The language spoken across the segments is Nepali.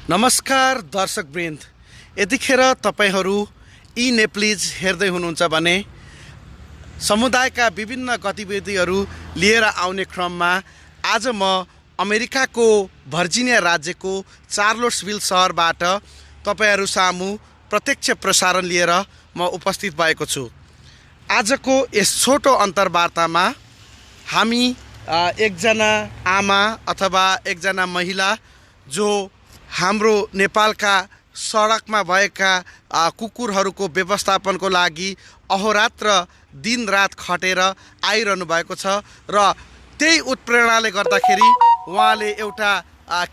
नमस्कार दर्शकवृन्द, यतिखेर तपाईहरू ई नेप्लिज हेर्दै हुनुहुन्छ भने समुदायका विभिन्न गतिविधिहरू लिएर आउने क्रममा आज म अमेरिकाको भर्जिनिया राज्यको चार्लोट्सविल सहरबाट तपाईहरू सामु प्रत्यक्ष प्रसारण लिएर म उपस्थित भएको छु। आजको यस छोटो अन्तर्वार्तामा हामी एकजना आमा अथवा एकजना महिला जो हाम्रो नेपालका सडकमा भएका कुकुरहरूको व्यवस्थापनको लागि अहोरात्र दिनरात खटेर आइरहनु भएको छ र त्यही उत्प्रेरणाले गर्दाखेरि उहाँले एउटा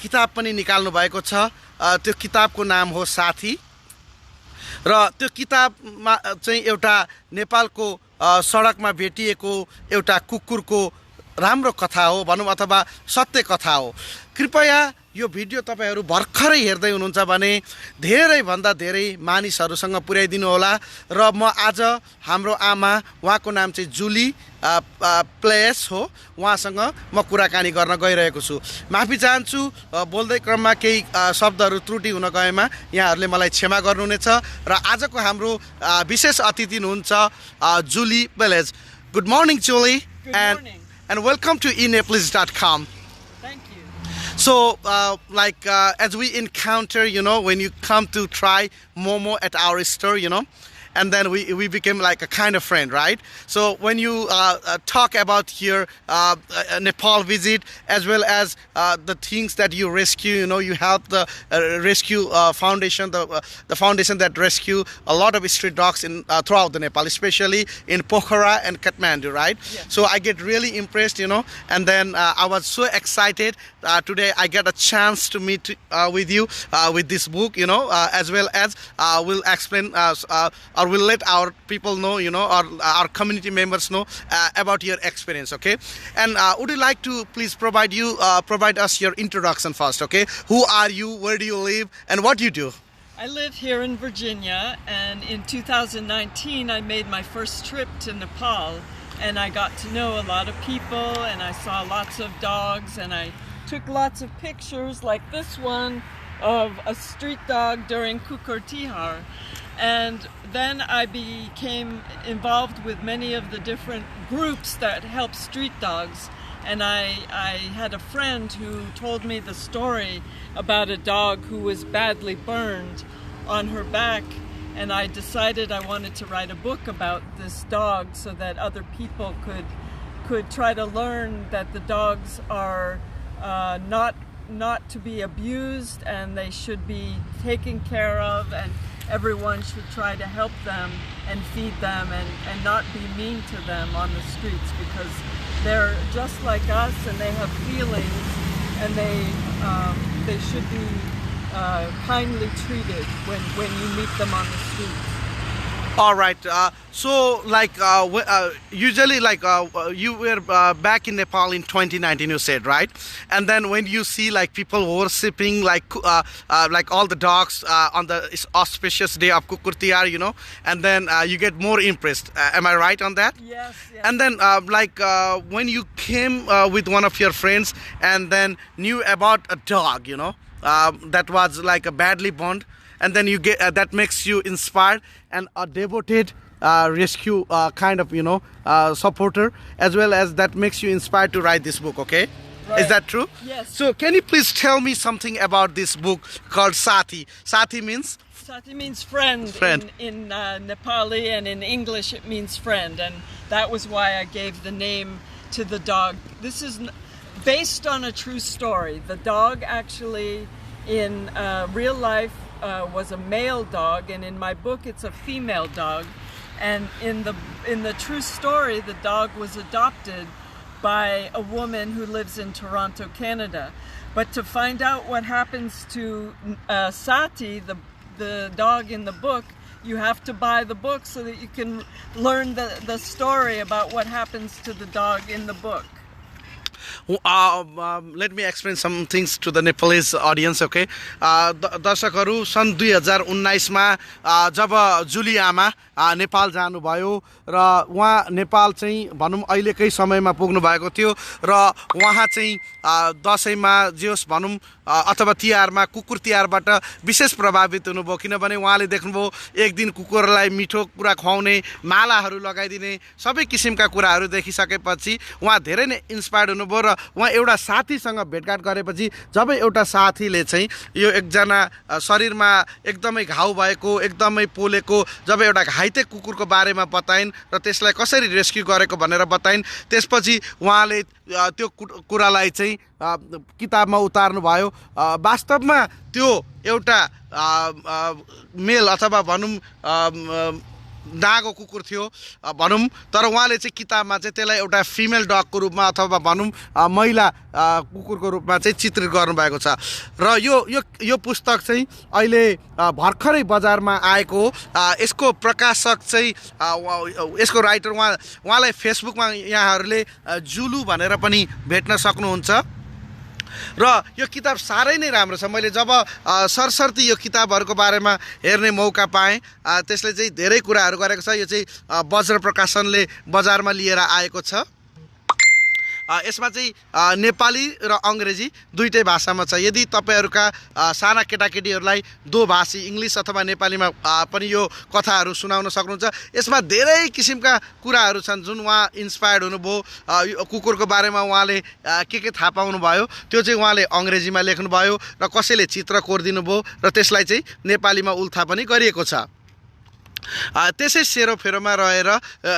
किताब पनि निकाल्नु भएको छ। त्यो किताबको नाम हो साथी र त्यो किताबमा चाहिँ एउटा नेपालको सडकमा भेटिएको एउटा कुकुरको राम्रो कथा हो भनौँ अथवा सत्य कथा हो। कृपया यो भिडियो तपाईहरू भर्खरै हेर्दै हुनुहुन्छ भने धेरैभन्दा धेरै मानिसहरूसँग पुर्याइदिनु होला। र म आज हाम्रो आमा, उहाँको नाम चाहिँ जुली प्लेस हो, उहाँसँग म कुराकानी गर्न गइरहेको छु। माफी चाहन्छु बोल्दै क्रममा केही शब्दहरू त्रुटि हुन गएमा यहाँहरूले मलाई क्षमा गर्नुहुनेछ। र आजको हाम्रो विशेष अतिथि हुनुहुन्छ Julie Place. Good morning Julie and welcome to enepalese.com. So, as we encounter, when you come to try Momo at our store, and then we became like a kind of friend, right? So when you talk about your Nepal visit, as well as the things that you rescue, you help the rescue foundation, the foundation that rescue a lot of street dogs in throughout the Nepal, especially in Pokhara and Kathmandu, right? Yeah. So I get really impressed, and then I was so excited. Today I get a chance to meet with you with this book, as well as we'll explain or we'll let our people know, or our community members know about your experience, okay? And would you like to please provide us your introduction first, okay? Who are you, where do you live, and what do you do? I live here in Virginia, and in 2019 I made my first trip to Nepal, and I got to know a lot of people, and I saw lots of dogs, and I took lots of pictures like this one of a street dog during Kukur Tihar. And then I became involved with many of the different groups that help street dogs. And I had a friend who told me the story about a dog who was badly burned on her back. And I decided I wanted to write a book about this dog so that other people could try to learn that the dogs are not to be abused, and they should be taken care of, and everyone should try to help them and feed them and not be mean to them on the streets, because they're just like us and they have feelings, and they should be kindly treated when you meet them on the streets. All right. So, usually, you were back in Nepal in 2019, you said, right? And then when you see people worshipping all the dogs on the auspicious day of Kukur Tihar, and then you get more impressed. Am I right on that? Yes. And then, when you came with one of your friends and then knew about a dog, that was like a badly burned. And then you get that makes you inspired and a devoted rescue kind of supporter, as well as that makes you inspired to write this book. Okay, right. Is that true? Yes. So can you please tell me something about this book called Sathi? Sathi means friend. In Nepali, and in English it means friend, and that was why I gave the name to the dog. This is based on a true story. The dog actually in real life was a male dog, and in my book it's a female dog. And in the true story, the dog was adopted by a woman who lives in Toronto, Canada. But to find out what happens to Sati, the dog in the book, you have to buy the book so that you can learn the story about what happens to the dog in the book. Let me explain some things to the Nepalese audience, okay? दर्शकहरू सन् 2019 मा जब जुली आमा नेपाल जानुभयो र उहाँ नेपाल चाहिँ भनौं अहिलेकै समयमा पुग्नु भएको थियो र उहाँ चाहिँ दशैंमा जे होस् भनौं अथवा तिहारमा कुकुर तिहारबाट विशेष प्रभावित हुनुभयो किनभने उहाँले देख्नुभयो एक दिन कुकुरलाई मिठो कुरा खुवाउने मालाहरू लगाइदिने सबै किसिमका कुराहरू देखिसकेपछि उहाँ धेरै नै इन्स्पायर्ड हुनुभयो र उहाँ एउटा साथीसँग भेटघाट गरेपछि जब एउटा साथीले चाहिँ यो एकजना शरीरमा एकदमै घाउ भएको एकदमै पोलेको जब एउटा घाइते कुकुरको बारेमा बताइन् र त्यसलाई कसरी रेस्क्यु गरेको भनेर बताइन् त्यसपछि उहाँले त्यो कुरालाई चाहिँ किताबमा उतार्नुभयो वास्तवमा त्यो एउटा मेल अथवा भनौँ डाँगो कुकुर थियो भनौँ तर उहाँले चाहिँ किताबमा चाहिँ त्यसलाई एउटा फिमेल डगको रूपमा अथवा भनौँ महिला कुकुरको रूपमा चाहिँ चित्रित गर्नुभएको छ र यो पुस्तक चाहिँ अहिले भर्खरै बजारमा आएको यसको प्रकाशक चाहिँ यसको राइटर उहाँलाई फेसबुकमा यहाँहरूले जुलु भनेर पनि भेट्न सक्नुहुन्छ र यो किताब साह्रै नै राम्रो छ मैले जब सरसर्ती यो किताबहरूको बारेमा हेर्ने मौका पाएँ त्यसले चाहिँ धेरै कुराहरू गरेको छ यो चाहिँ वज्र प्रकाशनले बजारमा लिएर आएको छ यसमा चाहिँ नेपाली र अङ्ग्रेजी दुईटै भाषामा छ यदि तपाईँहरूका साना केटाकेटीहरूलाई दोभाषी इङ्ग्लिस अथवा नेपालीमा पनि यो कथाहरू सुनाउन सक्नुहुन्छ यसमा धेरै किसिमका कुराहरू छन् जुन उहाँ इन्स्पायर्ड हुनुभयो कुकुरको बारेमा उहाँले के थाहा पाउनुभयो त्यो चाहिँ उहाँले अङ्ग्रेजीमा लेख्नुभयो र कसैले चित्र कोरिदिनु भयो र त्यसलाई चाहिँ नेपालीमा उल्था पनि गरिएको छ त्यसै सेरोफेरोमा रहेर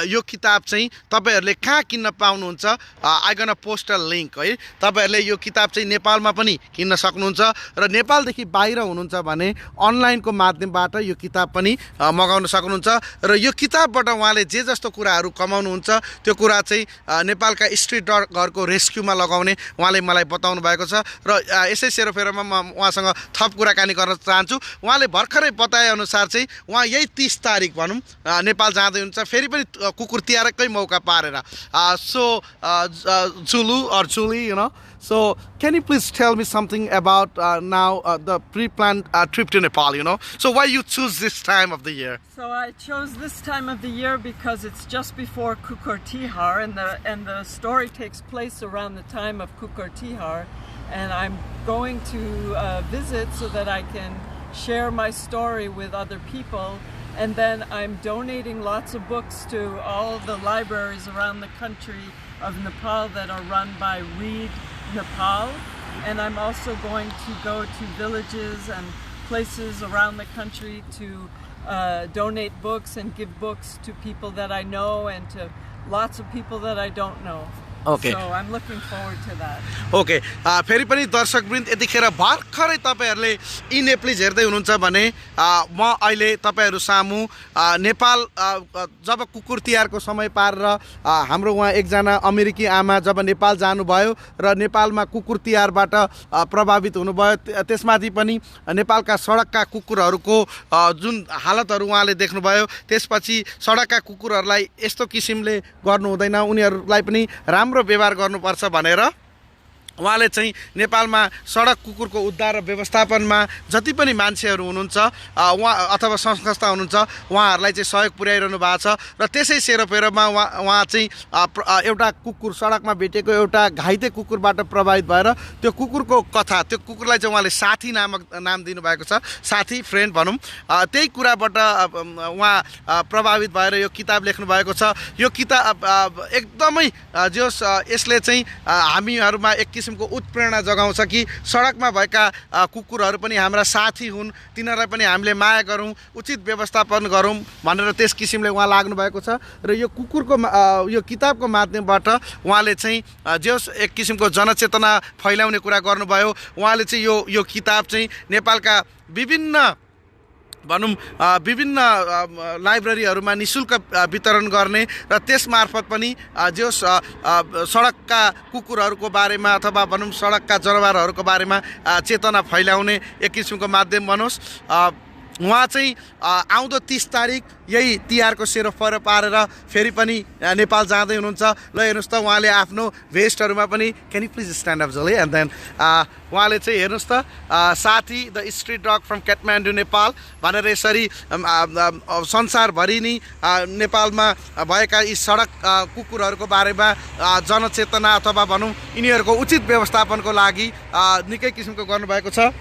यो किताब चाहिँ तपाईहरूले कहाँ किन्न पाउनुहुन्छ I gun post a link है तपाईहरूले यो किताब चाहिँ नेपालमा पनि किन्न सक्नुहुन्छ र नेपालदेखि बाहिर हुनुहुन्छ भने अनलाइनको माध्यमबाट यो किताब पनि मगाउन सक्नुहुन्छ र यो किताबबाट उहाँले जे जस्तो कुराहरू कमाउनुहुन्छ त्यो कुरा चाहिँ नेपालका स्ट्रिट डगहरूको रेस्क्युमा लगाउने उहाँले मलाई बताउनु भएको छ र यसै सेरोफेरोमा म उहाँसँग थप कुराकानी गर्न चाहन्छु उहाँले भर्खरै बताएअनुसार चाहिँ उहाँ यही 30 तारिक भनौँ नेपाल जाँदै हुन्छ फेरि पनि कुकुर तिहारकै मौका पारेर Zulu or Julie, you know. So can you please tell me something about now the pre-planned trip to Nepal, you know? So why you choose this time of the year? So I chose this time of the year because it's just before Kukur Tihar and the story takes place around the time of Kukur Tihar, and I'm going to visit so that I can share my story with other people. And then I'm donating lots of books to all the libraries around the country of Nepal that are run by Read Nepal. And I'm also going to go to villages and places around the country to donate books and give books to people that I know and to lots of people that I don't know. Okay. So I'm looking forward to that. Okay. फेरि पनि दर्शकवृन्द यतिखेर भर्खरै तपाईहरूले यी नेप्लिज हेर्दै हुनुहुन्छ भने म अहिले तपाईहरू सामु नेपाल जब कुकुर तिहारको समय पारेर हाम्रो उहाँ एकजना अमेरिकी आमा जब नेपाल जानुभयो र नेपालमा कुकुर तिहारबाट प्रभावित हुनुभयो त्यसमाथि पनि नेपालका सडकका कुकुरहरूको जुन हालतहरू उहाँले देख्नुभयो त्यसपछि सडकका कुकुरहरूलाई यस्तो किसिमले गर्नु हुँदैन उनीहरूलाई पनि राम्रो व्यवहार गर्नुपर्छ भनेर उहाँले चाहिँ नेपालमा सडक कुकुरको उद्धार र व्यवस्थापनमा जति पनि मान्छेहरू हुनुहुन्छ उहाँ अथवा संस्था हुनुहुन्छ उहाँहरूलाई चाहिँ सहयोग पुर्याइरहनु भएको छ र त्यसै सेरोफेरोमा उहाँ चाहिँ एउटा कुकुर सडकमा भेटेको एउटा घाइते कुकुरबाट प्रभावित भएर त्यो कुकुरको कथा त्यो कुकुरलाई चाहिँ उहाँले साथी नाम दिनुभएको छ साथी फ्रेन्ड भनौँ त्यही कुराबाट उहाँ प्रभावित भएर यो किताब लेख्नु भएको छ यो किताब एकदमै जोस यसले चाहिँ हामीहरूमा एक किसिमको उत्प्रेरणा जगाउँछ कि सडकमा भएका कुकुरहरू पनि हाम्रा साथी हुन् तिनीहरूलाई पनि हामीले माया गरौँ उचित व्यवस्थापन गरौँ भनेर त्यस किसिमले उहाँ लाग्नु भएको छ र यो कुकुरको यो किताबको माध्यमबाट उहाँले चाहिँ जो एक किसिमको जनचेतना फैलाउने कुरा गर्नुभयो उहाँले चाहिँ यो किताब चाहिँ नेपालका विभिन्न लाइब्रेरीहरूमा निःशुल्क वितरण गर्ने र त्यसमार्फत पनि जो सडकका कुकुरहरूको बारेमा अथवा भनौँ सडकका जनावरहरूको बारेमा चेतना फैलाउने एक किसिमको माध्यम बनोस् उहाँ चाहिँ आउँदो 30 तारिक यही तिहारको सेरोफेरो पारेर फेरि पनि नेपाल जाँदै हुनुहुन्छ। ल हेर्नुहोस् त उहाँले आफ्नो भेस्टहरूमा पनि can you please stand up Jolly and then उहाँले चाहिँ हेर्नुहोस् त साथी the street dog from Kathmandu Nepal भनेर यसरी संसारभरि नै नेपालमा भएका यी सडक कुकुरहरूको बारेमा जनचेतना अथवा भनौँ यिनीहरूको उचित व्यवस्थापनको लागि निकै किसिमको गर्नुभएको छ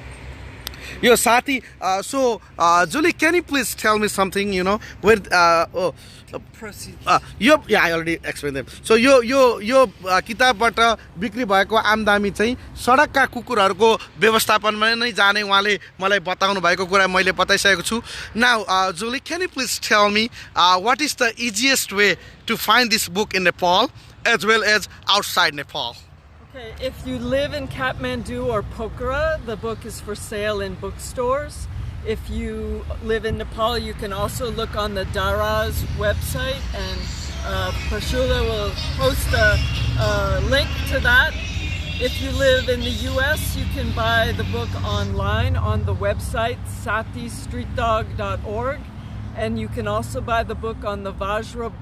यो साथी। So Julie, can you please tell me something, you know, where Proceeds. I already explained them. So यो किताबबाट बिक्री भएको आमदामी चाहिँ सडकका कुकुरहरूको व्यवस्थापनमा नै जाने उहाँले मलाई बताउनु भएको कुरा मैले बताइसकेको छु। Now Julie, can you please tell me what is the easiest way to find this book in Nepal as well as outside Nepal? Okay, if you live in Kathmandu or Pokhara, the book is for sale in bookstores. If you live in Nepal, you can also look on the Daraz website, and Prashula will post a link to that. If you live in the US, you can buy the book online on the website satistreetdog.org, and you can also buy the book on the Vajra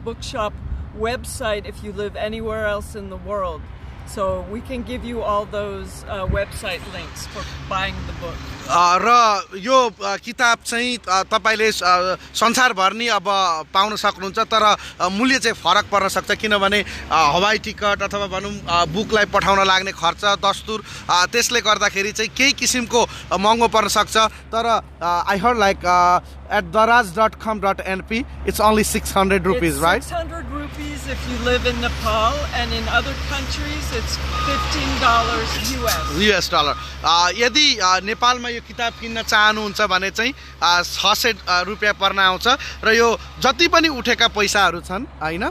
bookshop website if you live anywhere else in the world. So we can give you all those website links for buying the book. र यो किताब चाहिँ तपाईले संसारभर नै अब पाउन सक्नुहुन्छ, तर मूल्य चाहिँ फरक पर्न सक्छ किनभने हवाई टिकट अथवा भनौँ बुकलाई पठाउन लाग्ने खर्च दस्तुर त्यसले गर्दाखेरि चाहिँ केही किसिमको महँगो पर्न सक्छ। तर I heard like at daraz.com.np it's only 600 rupees, it's right? 600 rupees if you live in Nepal, and in other countries it's $15 US dollar. यदि नेपालमा यो किताब किन्न चाहनुहुन्छ भने चाहिँ 600 रुपैयाँ पर्न आउँछ र यो जति पनि उठेका पैसाहरू छन् हैन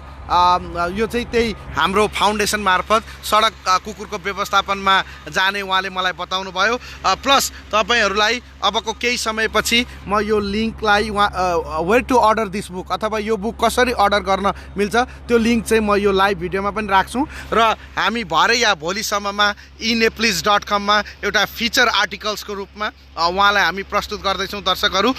यो चाहिँ त्यही हाम्रो फाउन्डेसन मार्फत सडक कुकुरको व्यवस्थापनमा जाने उहाँले मलाई बताउनु भयो। प्लस तपाईहरुलाई अबको केही समयपछि म यो लिंकलाई where to order this book अथवा यो बुक कसरी अर्डर गर्न मिल्छ त्यो लिंक चाहिँ म यो लाइभ भिडियोमा पनि राख्छु र हामी भरे या भोलिसम्ममा enepalese.com मा एउटा फिचर आर्टिकल्सको रूपमा उहाँलाई हामी प्रस्तुत गर्दैछौँ। दर्शकहरु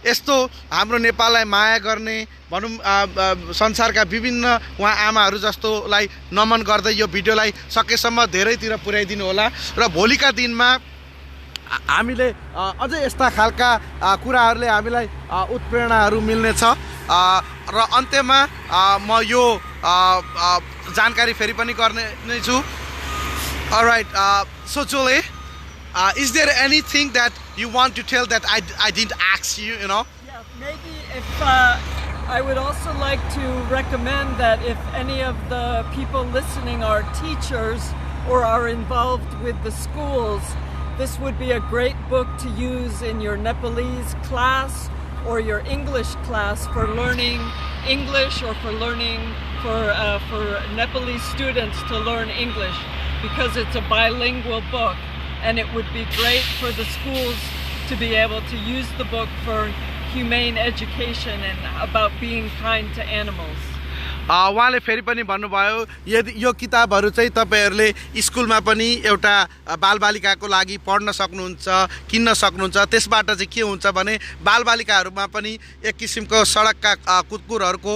यस्तो हाम्रो नेपाललाई माया गर्ने भनौं संसारका विभिन्न उहाँ आमाहरू जस्तोलाई नमन गर्दै यो भिडियोलाई सकेसम्म धेरैतिर पुर्याइदिनु होला र भोलिका दिनमा हामीले अझै यस्ता खालका कुराहरूले हामीलाई उत्प्रेरणाहरू मिल्ने छ र अन्त्यमा म यो जानकारी फेरि पनि गर्ने नै छु। Alright, so Julie, is there anything that you want to tell that I didn't ask you, you know? Yeah, maybe if I would also like to recommend that if any of the people listening are teachers or are involved with the schools, this would be a great book to use in your Nepalese class or your English class for learning English or for learning for Nepalese students to learn English, because it's a bilingual book, and it would be great for the schools to be able to use the book for humane education and about being kind to animals. उहाँले फेरि पनि भन्नुभयो यदि यो किताबहरू चाहिँ तपाईहरुले स्कुलमा पनि एउटा बालबालिकाको लागि पढ्न सक्नुहुन्छ किन्न सक्नुहुन्छ। त्यसबाट चाहिँ के हुन्छ भने बालबालिकाहरुमा पनि एक किसिमको सडकका कुकुरहरुको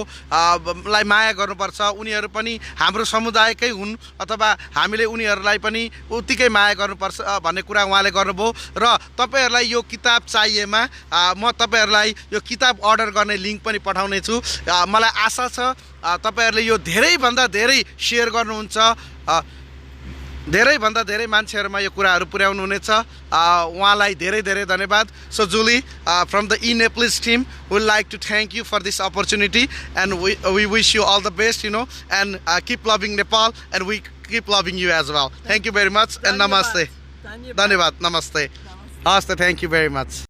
लाई माया गर्नुपर्छ, उनीहरु पनि हाम्रो समुदायकै हुन् अथवा हामीले उनीहरुलाई पनि उत्तिकै माया गर्नुपर्छ भन्ने कुरा उहाँले गर्नुभयो। र तपाईहरुलाई यो किताब चाहिएमा म तपाईहरुलाई यो किताब अर्डर गर्ने लिंक पनि पठाउने छु। मलाई आशा छ तपाईहरुले यो धेरै भन्दा धेरै शेयर गर्नुहुन्छ, धेरै भन्दा धेरै मान्छेहरुमा यो कुराहरु पुर्याउनु हुनेछ। उहाँलाई धेरै धेरै धन्यवाद। So Julie, from the Enepalese team, we would like to thank you for this opportunity, and we wish you all the best, you know, and keep loving Nepal, and we keep loving you as well. Thank you very much, and namaste. Dhanyavad. Namaste. Namaste. Thank you very much.